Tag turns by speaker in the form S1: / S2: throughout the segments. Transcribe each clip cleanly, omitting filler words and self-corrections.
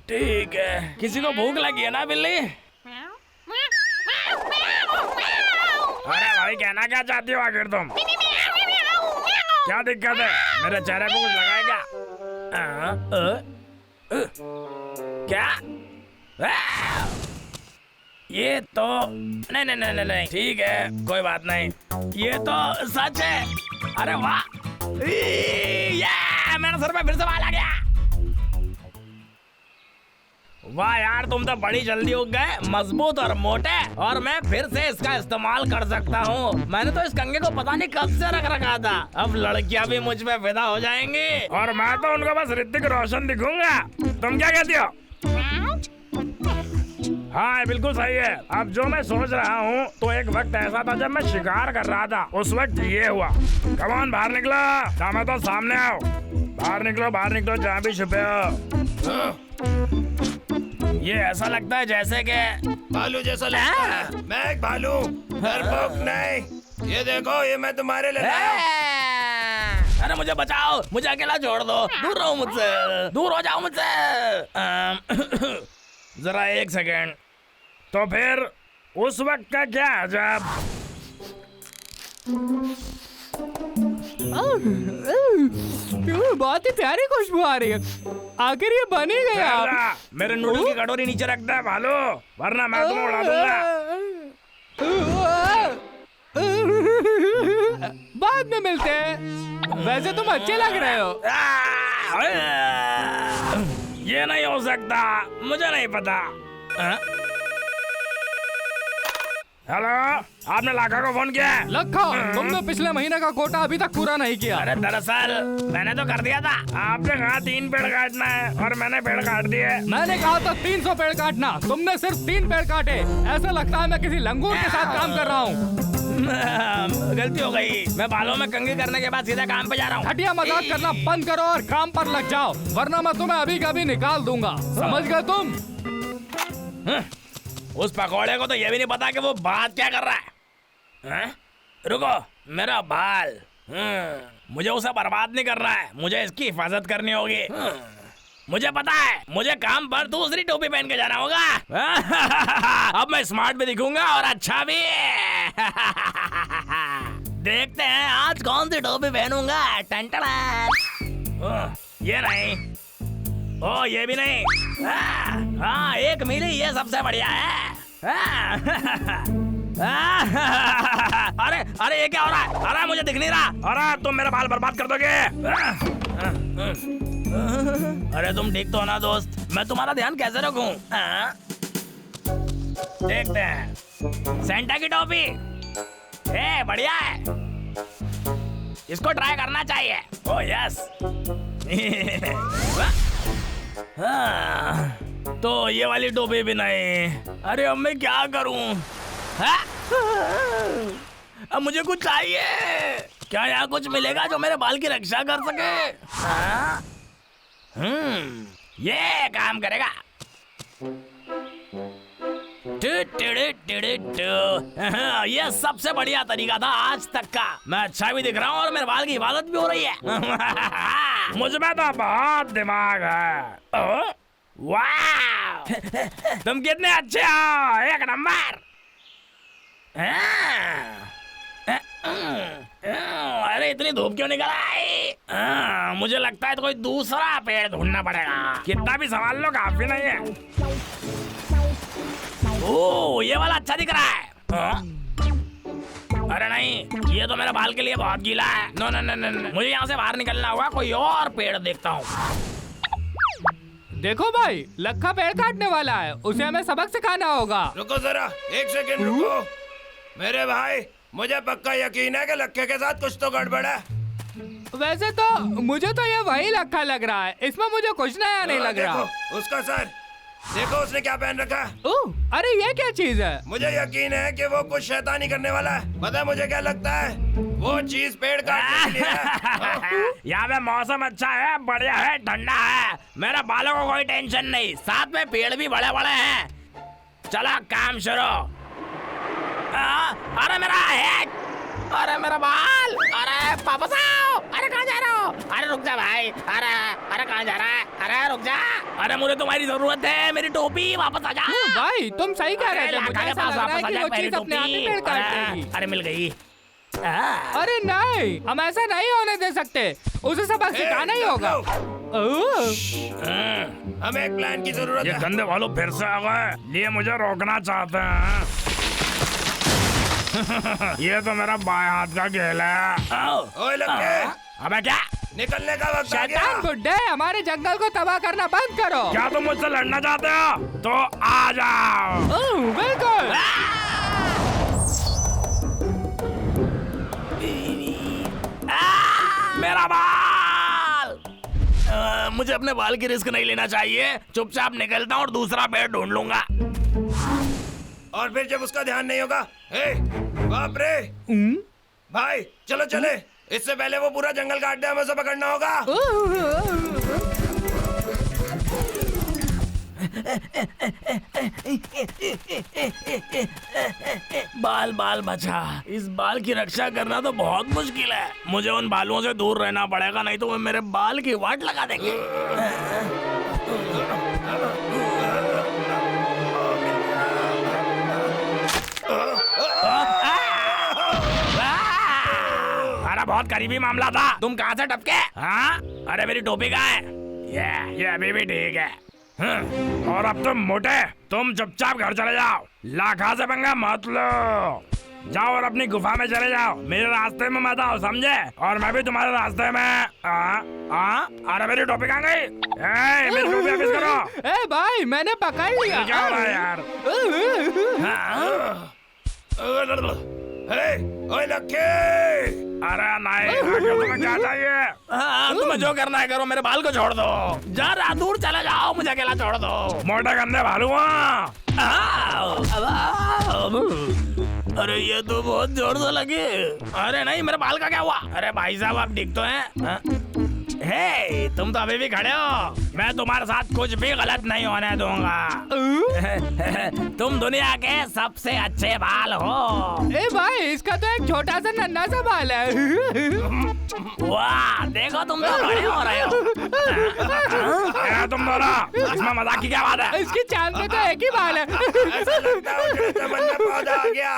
S1: ठीक है, किसी को भूख लगी है ना बिल्ली? अरे भाई कहना क्या चाहती हो आखिर तुम? क्या दिक्कत है? मेरे चेहरे पे कुछ लगाएगा? क्या? ये तो नहीं नहीं नहीं नहीं, ठीक है कोई बात नहीं, ये तो सच है। अरे वाह, ये मेरे सर पे फिर से बाल आ गया। वाह यार, तुम तो बड़ी जल्दी उग गए, मजबूत और मोटे, और मैं फिर से इसका इस्तेमाल कर सकता हूँ। मैंने तो इस कंघे को पता नहीं कब से रख रखा था। अब लड़कियाँ भी मुझ पे फिदा हो जाएंगी और मैं तो उनको बस ऋतिक रोशन दिखूंगा। तुम क्या कहती हो? हाँ बिल्कुल सही है। अब जो मैं सोच रहा हूँ, तो एक वक्त ऐसा था जब मैं शिकार कर रहा था, उस वक्त ये हुआ। कमान बाहर निकलो, सामने तो सामने आओ। बाहर निकलो जहाँ भी छुपे हो। ये ऐसा लगता है जैसे कि
S2: भालू जैसा लगता है। मैं एक भालू, डरपोक नहीं। ये देखो, ये मैं तुम्हारे लिए लाया हूं।
S1: अरे मुझे बचाओ, मुझे अकेला छोड़ दो, दूर रहो मुझसे, दूर हो जाओ मुझसे। जरा एक सेकेंड, तो फिर उस वक्त का क्या अजब?
S3: बहुत ही प्यारी खुशबू आ रही है। आखिर ये बन ही गया।
S1: मेरे नूडल की कटोरी नीचे रख दे भालू, वरना मैं तुम्हें उड़ा दूंगा।
S3: बाद में मिलते हैं। वैसे तुम अच्छे लग रहे हो।
S1: ये नहीं हो सकता, मुझे नहीं पता। हेलो, आपने लाखा को फोन किया?
S3: लखा, तुमने पिछले महीने का कोटा अभी तक पूरा नहीं किया।
S1: अरे दरअसल मैंने तो कर दिया था। आपने कहा 3 पेड़ काटना है और मैंने पेड़ काट दिए।
S3: मैंने कहा था 300 पेड़ काटना, तुमने सिर्फ 3 पेड़ काटे। ऐसा लगता है मैं किसी लंगूर के साथ काम कर रहा हूँ।
S1: गलती हो गई, मैं बालों में कंघी करने के बाद सीधा काम पे जा रहा हूँ।
S3: घटिया मजाक करना बंद करो और काम पर लग जाओ, वरना मैं तुम्हें अभी कभी निकाल दूंगा। समझ गए तुम?
S1: उस पकौड़े को तो ये भी नहीं पता कि वो बात क्या कर रहा है। रुको, मेरा बाल। मुझे उसे बर्बाद नहीं करना है, मुझे इसकी हिफाजत करनी होगी। मुझे पता है, मुझे काम पर दूसरी टोपी पहन के जाना होगा। अब मैं स्मार्ट भी दिखूंगा और अच्छा भी। देखते हैं आज कौन सी टोपी पहनूंगा। ये नहीं, ओ ये भी नहीं। हाँ, एक मिली, ये सबसे बढ़िया है। अरे अरे ये क्या हो रहा है? अरे मुझे दिख नहीं रहा। अरे तुम मेरा बाल बर्बाद कर दोगे। अरे तुम ठीक तो हो ना दोस्त? मैं तुम्हारा ध्यान कैसे रखूं? देखते हैं। सेंटा की टोपी, बढ़िया है, इसको ट्राई करना चाहिए। Oh yes. हाँ, तो ये वाली टोपी भी नहीं। अरे अब मैं क्या करूं? अब मुझे कुछ चाहिए। क्या यहाँ कुछ मिलेगा जो मेरे बाल की रक्षा कर सके? ये काम करेगा। ये सबसे बढ़िया तरीका था आज तक का। मैं अच्छा भी दिख रहा हूँ और मेरे बाल की हिफाजत भी हो रही है। मुझ में तो बहुत दिमाग है। वाह, तुम कितने अच्छे हो, एक नंबर। अरे इतनी धूप क्यों निकल आई? मुझे लगता है तो कोई दूसरा पेड़ ढूंढना पड़ेगा। कितना भी संभाल लो काफी नहीं है। ओह, ये वाला अच्छा दिख रहा है। अरे नहीं, ये तो मेरे बाल के लिए बहुत गीला है। नो नो नो नो, मुझे यहाँ से बाहर निकलना होगा। कोई और पेड़ देखता हूँ।
S3: देखो भाई, लखा पेड़ काटने वाला है, उसे हमें सबक सिखाना होगा।
S2: रुको जरा, एक सेकंड रुको। मेरे भाई, मुझे पक्का यकीन है कि लक्के के साथ कुछ तो गड़बड़ है।
S3: वैसे तो मुझे तो ये वही लखा लग रहा है, इसमें मुझे कुछ नया नहीं लग रहा।
S2: उसका सर देखो, उसने क्या पहन रखा।
S3: ओह, अरे ये क्या चीज है?
S2: मुझे यकीन है कि वो कुछ शैतानी करने वाला है। पता है मुझे क्या लगता है? वो चीज पेड़ काटने के लिए है।
S1: यहाँ पे मौसम अच्छा है, बढ़िया है, ठंडा है, मेरे बालों को कोई टेंशन नहीं, साथ में पेड़ भी बड़े बड़े हैं। चलो काम शुरू। अरे मेरा हेड, अरे मेरा बाल, अरे वापस आओ। अरे कहाँ जा रहे हो? अरे रुक जा भाई। अरे अरे कहाँ जा रहा है? अरे रुक जा। अरे मुझे तुम्हारी जरूरत है, मेरी टोपी वापस आ जा।
S3: भाई तुम सही कह रहे थे, मुझे
S1: लाखा के
S3: ऐसा
S1: पास
S3: लग रहा है
S1: वापस आ
S3: कि
S1: जा,
S3: वो
S1: मेरी
S3: चीज अपने आप ही
S1: टोपी।
S3: पेड़ काट देगी।
S1: अरे मिल गई।
S3: अरे नहीं, हम ऐसा नहीं होने दे सकते, उसे सबक सिखाना ही होगा।
S2: हमें एक प्लान की जरूरत
S1: ये
S2: है।
S1: गंदे वालों फिर से आ गए, ये मुझे रोकना चाहते हैं। ये तो मेरा बाएं हाथ का खेल है।
S2: ओए लक्के,
S1: अबे क्या?
S2: निकलने का वक्त आ
S3: शैतान
S2: गया।
S3: बुड्ढे, हमारे जंगल को तबाह करना बंद करो।
S1: क्या तुम मुझसे लड़ना चाहते हो? तो आ जाओ।
S3: बिल्कुल।
S1: मेरा बाल। मुझे अपने बाल की रिस्क नहीं लेना चाहिए, चुपचाप निकलता हूँ और दूसरा पेड़ ढूंढ लूंगा।
S2: और फिर जब उसका ध्यान नहीं होगा, हे, बाप रे। भाई चलो चले, इससे पहले वो पूरा जंगल काट दे, हमें उसे पकड़ना होगा।
S1: बाल बाल बचा, इस बाल की रक्षा करना तो बहुत मुश्किल है। मुझे उन बालों से दूर रहना पड़ेगा, नहीं तो वो मेरे बाल की वाट लगा देंगे। अरे बहुत करीबी मामला था, तुम कहाँ से टपके? हाँ, अरे मेरी टोपी कहाँ है? ये अभी भी ठीक है। और अब तुम मोटे, तुम चुपचाप घर चले जाओ, लाखा से पंगा मत लो। जाओ और अपनी गुफा में चले जाओ, मेरे रास्ते में मत आओ, समझे? और मैं भी तुम्हारे रास्ते में। अरे मेरी टोपी कहाँ गई? मेरी टोपी वापस करो।
S3: ए भाई, मैंने पकड़ लिया।
S1: क्या हो रहा है यार?
S2: हे, ओए लक्के।
S1: अरे नहीं, आखिर तुम्हें क्या चाहिए? तुम्हें जो करना है करो, मेरे बाल को छोड़ दो। जरा दूर चले जाओ, मुझे अकेला छोड़ दो। मोटे गंदे भालू। अरे ये तो बहुत जोर से लगे। अरे नहीं, मेरे बाल का क्या हुआ? अरे भाई साहब, आप ठीक तो हैं? हे, तुम तो अभी भी खड़े हो। मैं तुम्हारे साथ कुछ भी गलत नहीं होने दूंगा। तुम दुनिया के सबसे अच्छे बाल हो।
S3: ए भाई, इसका तो एक छोटा सा नन्हा सा बाल है।
S1: वाह, देखो तुम तो बड़े हो रहे हो। तुम दोनों, इसमें मजाक की क्या बात है?
S3: इसकी चांद में तो एक ही बाल है।
S2: ऐसा लगता है उजड़े चमन में पौधा आ गया।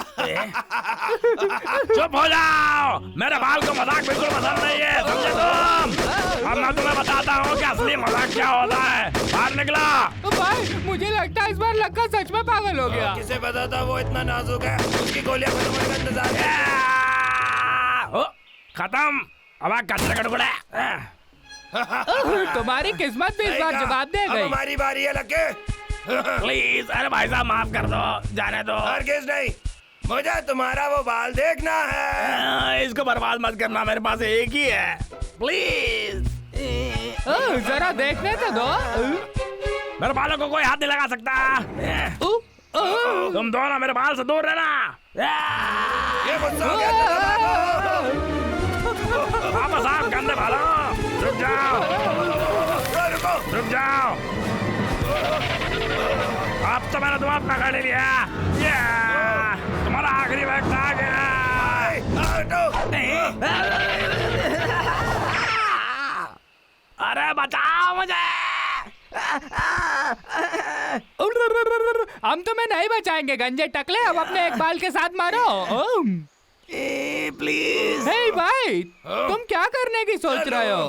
S1: चुप हो जाओ, मेरे बाल को मजाक बिल्कुल पसंद नहीं है, समझे तुम? अब मैं तुम्हें बताता हूँ कि असली मजाक क्या होता है। बाहर निकला।
S3: भाई, मुझे लगता है इस बार लक्का सच में पागल हो गया।
S2: किसे पता था वो इतना नाजुक है? उसकी गोलियां खत्म होने का इंतजार है।
S1: खत्म। अब कचरे का टुकड़ा।
S3: तुम्हारी किस्मत भी इस बार जवाब दे
S2: अब
S3: गई।
S2: हमारी बारी है लक्के।
S1: प्लीज, अरे भाई साहब माफ कर दो, जाने दो।
S2: हरगिज नहीं, मुझे तुम्हारा वो बाल देखना है।
S1: इसको बर्बाद मत करना, मेरे पास एक ही है, प्लीज।
S3: जरा देखने तो दो।
S1: मेरे बालों को कोई हाथ नहीं लगा सकता। तुम दोनों मेरे बाल से दूर रहना।
S2: ये गुस्सा हो गया।
S1: वापस आओ गंदे बालों, रुक जाओ,
S2: रुको।
S1: रुक जाओ। अब तो मैंने तुम्हें पकड़ लिया। तुम्हारा आखिरी वक्त आ गया। अरे बचाओ मुझे।
S3: हम तुम्हें नहीं बचाएंगे गंजे टकले, अब अपने एक बाल के साथ मारो।
S1: प्लीज।
S3: हे भाई, तुम क्या करने की सोच रहे हो?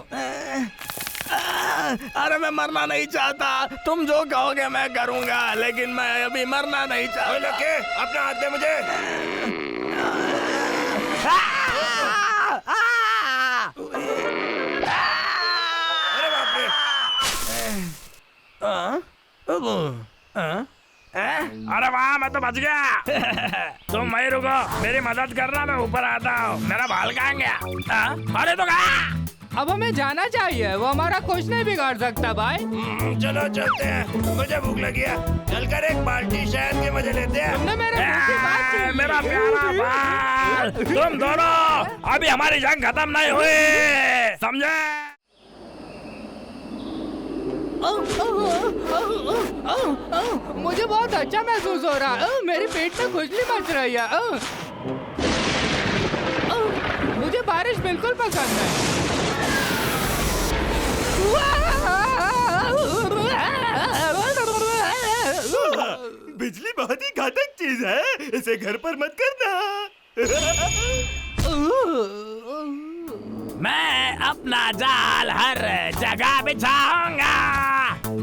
S1: अरे मैं मरना नहीं चाहता, तुम जो कहोगे मैं करूंगा, लेकिन मैं अभी मरना नहीं चाहता।
S2: लक्के, अपना हाथ दे मुझे। अरे बाप रे।
S1: अरे वाह, मैं तो बच गया। तुम वहीं रुको, मेरी मदद करना, मैं ऊपर आता हूँ। मेरा बाल कहाँ गया? अरे तो कहा
S3: अब हमें जाना चाहिए, वो हमारा कुछ नहीं बिगाड़ सकता भाई।
S2: चलो चलते हैं, मुझे भूख लगी है। चलकर एक बाल्टी शहद के मजे लेते हैं।
S3: तुमने मेरे मुंह की बात छीन ली।
S1: मेरा प्यारा बाल, तुम दोनों अभी हमारी जंग खत्म नहीं हुई, समझे?
S3: मुझे बहुत अच्छा महसूस हो रहा है। मेरे पेट में खुजली मच रही है। मुझे बारिश बिल्कुल पसंद है।
S2: बिजली बहुत ही घातक चीज है, इसे घर पर मत करना।
S1: मैं अपना जाल हर जगह बिछाऊंगा,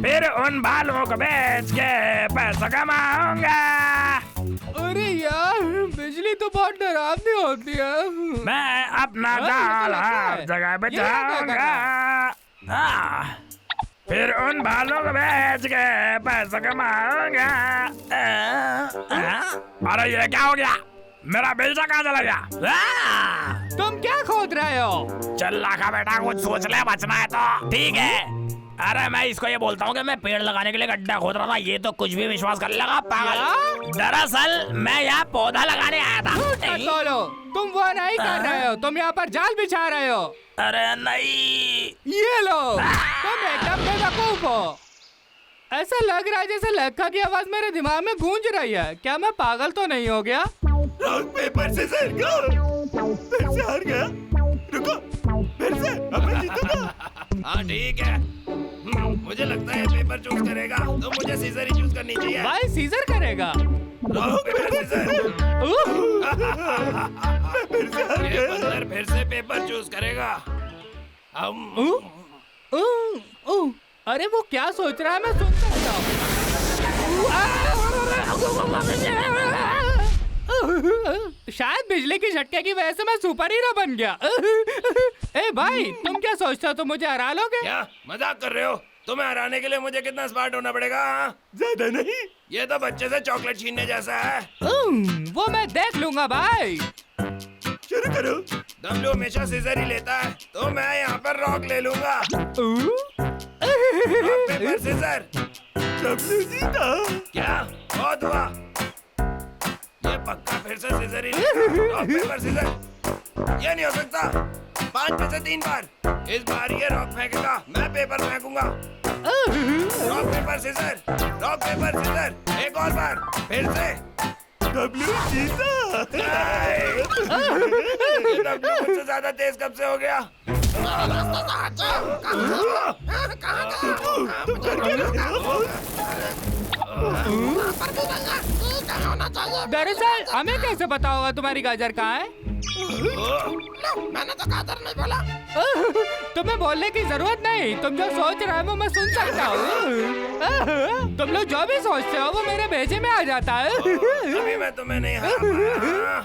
S1: फिर उन बालों को बेच के पैसा कमाऊंगा।
S3: अरे यार, बिजली तो बहुत डरावनी होती है।
S1: मैं अपना जाल हर जगह बिछाऊंगा, फिर उन बालों को बेच के पैसा कमाऊंगा। अरे ये क्या हो गया? मेरा बेलचा कहाँ चला गया?
S3: तुम क्या खोद रहे हो?
S1: चल्ला का बेटा, कुछ सोच ले, बचना है तो ठीक है। अरे मैं इसको ये बोलता हूँ कि मैं पेड़ लगाने के लिए गड्ढा खोद रहा था, ये तो कुछ भी विश्वास कर लेगा पागल। दरअसल मैं यहाँ पौधा लगाने आया था।
S3: बोलो, तुम वो नहीं कर रहे हो, तुम यहाँ पर जाल बिछा रहे हो।
S1: अरे नहीं,
S3: ये लो, तुम एकदम बेवकूफ हो। ऐसा लग रहा है जैसे लक्का की आवाज मेरे दिमाग में गूंज रही है। क्या मैं पागल तो नहीं हो गया?
S2: रॉक पेपर सीजर गो, फिर से हार गया। रुको, फिर से अब मैं जीतूंगा। हाँ ठीक है, मुझे लगता है पेपर चूज करेगा, तो मुझे सीजर ही चूज करनी चाहिए।
S3: भाई सीजर करेगा।
S2: Rock paper scissor. फिर से हार गया। बंदर फिर से पेपर चूज करेगा।
S3: अरे वो क्या सोच रहा है, मैं सुन सकता हूँ। शायद बिजली की झटके की वजह से मैं सुपर हीरो बन गया। ए भाई, तुम क्या सोचते हो, तुम मुझे हरा लोगे?
S2: क्या मजाक कर रहे हो? तुम्हें हराने के लिए मुझे कितना स्मार्ट होना पड़ेगा? ज्यादा नहीं, ये तो बच्चे से चॉकलेट छीनने जैसा है।
S3: वो मैं देख लूंगा भाई।
S2: शुरू करो। डब्ल्यू हमेशा सीजर ही लेता है, तो मैं यहाँ पर रॉक ले लूंगा। Rock paper scissor. डब्ल्यू जीता। क्या? बहुत हुआ। ये पक्का फिर से सीजर ही लेगा। Rock paper scissor. ये नहीं हो सकता। 5 में से 3 बार। इस बार ये रॉक फेंकेगा, मैं पेपर फेंकूंगा। Rock paper scissor, rock paper scissor. एक और बार, फिर से। डब्ल्यू जीता। डब्ल्यू मुझसे ज्यादा तेज कब से हो गया?
S3: दरअसल हमें कैसे पता होगा तुम्हारी गाजर कहाँ है?
S2: मैंने तो गाजर नहीं बोला।
S3: तुम्हें बोलने की जरूरत नहीं, तुम जो सोच रहे हो वो मैं सुन सकता हूँ। तुम लोग जो भी सोचते हो वो मेरे भेजे में आ जाता है।
S2: अभी मैं तुम्हें नहीं हरा पाया।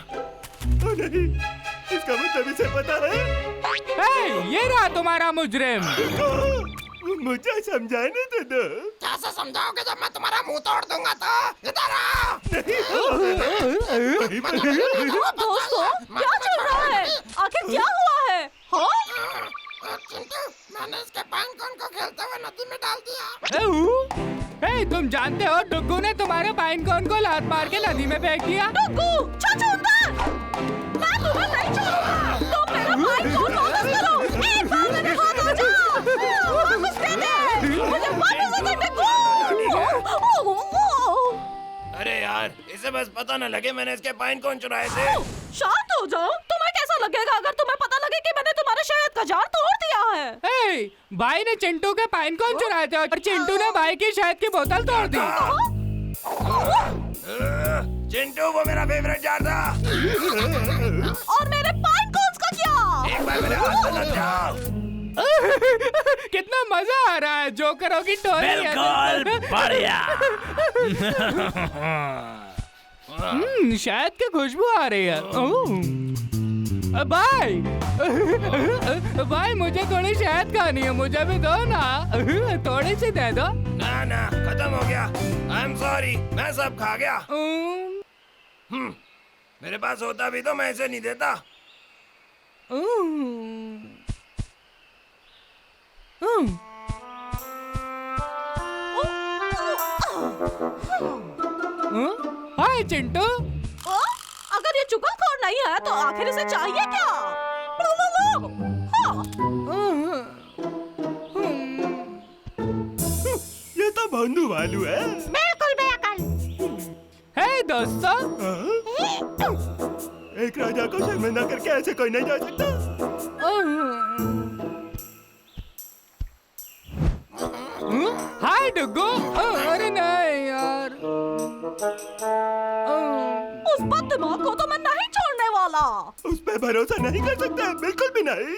S2: नहीं, इसका मतलब इसे पता है।
S3: ये रहा तुम्हारा मुजरिम।
S2: मुझे समझाने तो दो। कैसे समझाओगे जब मैं तुम्हारा मुंह तोड़ दूंगा तो? इधर आओ।
S4: दोस्तों, क्या चल रहा है? आखिर क्या हुआ है? हाँ?
S2: चिंटू, मैंने इसके पाइन-कोन को खेलते हुए नदी में डाल दिया।
S3: तुम जानते हो डुग्गू ने तुम्हारे पाइन-कोन को लात मार के नदी में फेंक दिया।
S4: डुग्गू, छछूंदर! मैं तुम्हें नहीं छोड़ूंगा। तुम मेरा पाइन-कोन वापस करो। एक बार मेरे हाथ आ जाओ। वापस दे दे। मुझे वापस दे डुग्गू।
S2: अरे यार, इसे बस पता न लगे मैंने इसके पाइन-कोन चुराए थे।
S4: शांत हो जाओ। तुम्हें कैसा लगेगा अगर तुम्हें पता लगे कि मैंने तुम्हारे शहद का जार तोड़ दिया है?
S3: भाई ने चिंटू के पाइन-कोन चुराए थे और चिंटू ने भाई की शहद की बोतल तोड़ दी।
S2: चिंटू, वो मेरा फेवरेट जार था।
S4: और मेरे पाइन-कोन्स का क्या?
S2: एक बार मेरे हाथ में लग जाओ।
S3: कितना मजा आ रहा है जोकरों की टोली।
S1: बिल्कुल बढ़िया।
S3: शायद की खुशबू आ रही है। भाई, भाई मुझे थोड़ी शहद खानी है, मुझे भी दो ना। थोड़ी सी दे दो।
S2: ना ना, खत्म हो गया। आई एम सॉरी, मैं सब खा गया। मेरे पास होता भी तो मैं इसे नहीं देता।
S3: हाय चिंटू।
S4: ओ, अगर ये चुगलखोर नहीं है तो आखिर इसे चाहिए क्या? हाँ।
S2: ये तो भोंदू वालू है।
S4: बिल्कुल बेअकल।
S3: हे दोस्तों।
S2: एक राजा को शर्मिंदा करके ऐसे कोई नहीं जा सकता।
S3: हाय डुग्गू। अरे नहीं यार।
S4: उस बददिमाग को तो मैं नहीं छोड़ने वाला।
S2: उस पे भरोसा नहीं कर सकता, बिल्कुल भी नहीं।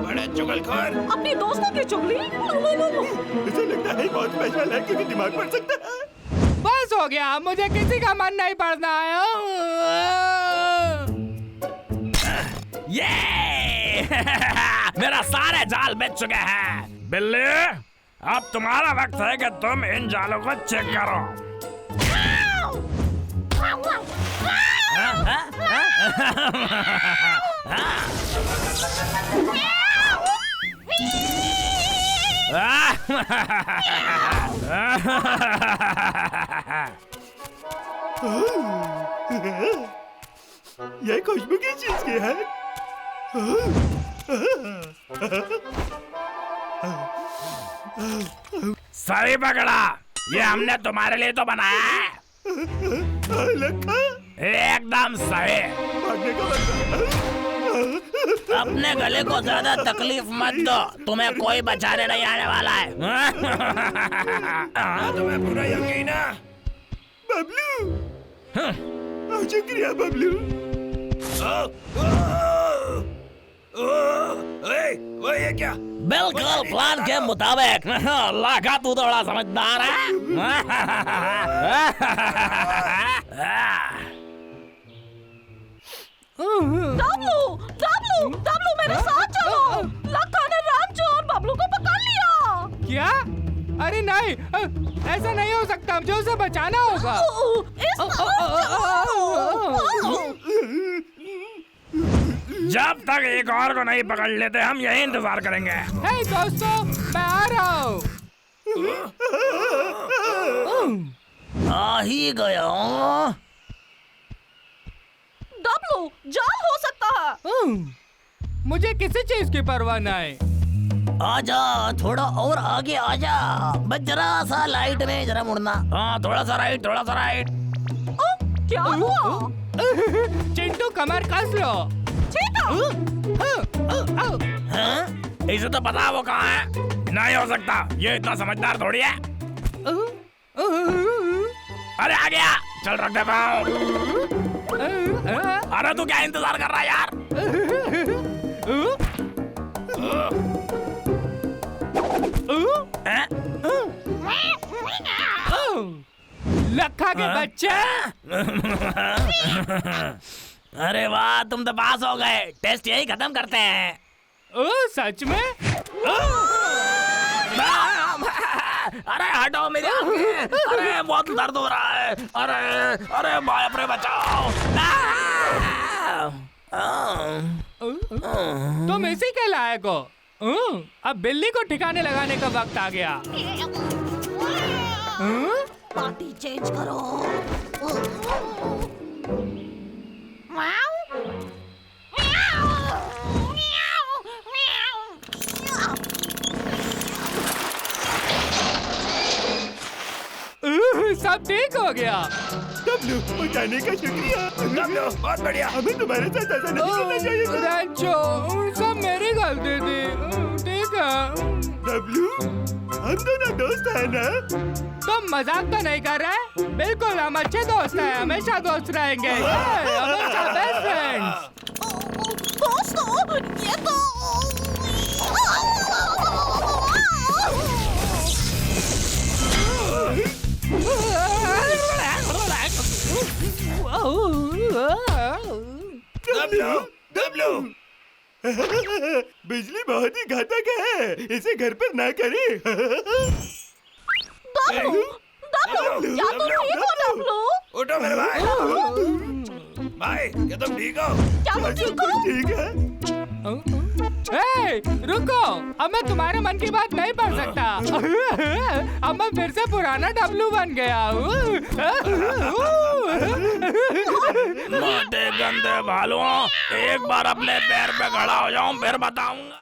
S2: बड़े चुगलखोर।
S4: अपनी दोस्तों की चुगली।
S2: इसे लगता है बहुत स्पेशल है क्योंकि दिमाग पढ़ सकता है।
S3: बस हो गया, मुझे किसी का मन नहीं पड़ना है।
S1: ये मेरा सारे जाल बिछ चुके हैं। बिल्ली, अब तुम्हारा वक्त है कि तुम इन जालों को चेक करो।
S2: ये खुशबू की चीज की है।
S1: सही पकड़ा, ये हमने तुम्हारे लिए तो बनाया है।
S2: लखा,
S1: एकदम सही।
S2: भागने का मतलब।
S1: अपने गले को ज्यादा तकलीफ मत दो, तुम्हें कोई बचाने नहीं आने वाला है।
S2: तुम्हें पूरा यकीन है? बबलू, शुक्रिया बबलू। वो ये क्या?
S1: बिल्कुल प्लान के मुताबिक। लागा, तू तो बड़ा समझदार है।
S4: डब्लू मेरे साथ चलो। लखा ने रांचो और बबलू को पकड़ लिया।
S3: क्या? अरे नहीं, ऐसा नहीं हो सकता, मुझे उसे बचाना होगा।
S1: जब तक एक और को नहीं पकड़ लेते हम यही इंतजार करेंगे।
S3: हे दोस्तों, मैं आ रहा हूँ।
S1: आ ही गया।
S4: डब्लू, जाल हो सकता है।
S3: मुझे किसी चीज की परवाह नहीं।
S1: आजा, थोड़ा और आगे आजा। बस जरा सा लाइट में जरा मुड़ना। हाँ, थोड़ा सा राइट, थोड़ा सा राइट।
S4: क्या हुआ?
S3: चिंटू, कमर कस लो।
S1: हाँ? इसे तो पता है वो कहाँ है। नहीं हो सकता, ये इतना समझदार थोड़ी है। अरे आ गया, चल रख दे पाँव। अरे तू क्या इंतजार कर रहा है यार?
S3: लखा के बच्चे।
S1: अरे वाह, तुम तो पास हो गए। टेस्ट यही खत्म करते हैं।
S3: सच में?
S1: अरे हटो मेरे आगे। अरे बहुत दर्द हो रहा है। अरे अरे बाप रे, बचाओ।
S3: तुम इसी के लायक हो। अब बिल्ली को ठिकाने लगाने का वक्त आ गया।
S4: पार्टी चेंज करो।
S3: सब ठीक हो गया।
S2: डब्लू, बचाने का शुक्रिया। डब्लू, बहुत बढ़िया। हमें तुम्हारे साथ ऐसा नहीं करना चाहिए था।
S3: रांचो, सब मेरी गलती थी। ठीक है
S2: डब्लू, हम दोनों दोस्त हैं ना?
S3: तुम मजाक तो नहीं कर रहे? बिल्कुल, हम अच्छे दोस्त हैं, हमेशा दोस्त रहेंगे। हमेशा बेस्ट फ्रेंड्स।
S4: दोस्तों, ये तो
S2: डब्लू, डब्लू, बिजली बहुत ही घातक है, इसे घर पर ना करें।
S4: डब्लू, डब्लू, क्या तुम ठीक हो डब्लू?
S2: उठो मेरे भाई। भाई, क्या तुम ठीक हो?
S4: क्या तुम ठीक हो?
S2: ठीक है।
S3: रुको, अब मैं तुम्हारे मन की बात नहीं पढ़ सकता। अब मैं फिर से पुराना डब्लू बन गया हूँ।
S1: मोटे गंदे भालुओं, एक बार अपने पैर पे खड़ा हो जाऊं फिर बताऊंगा।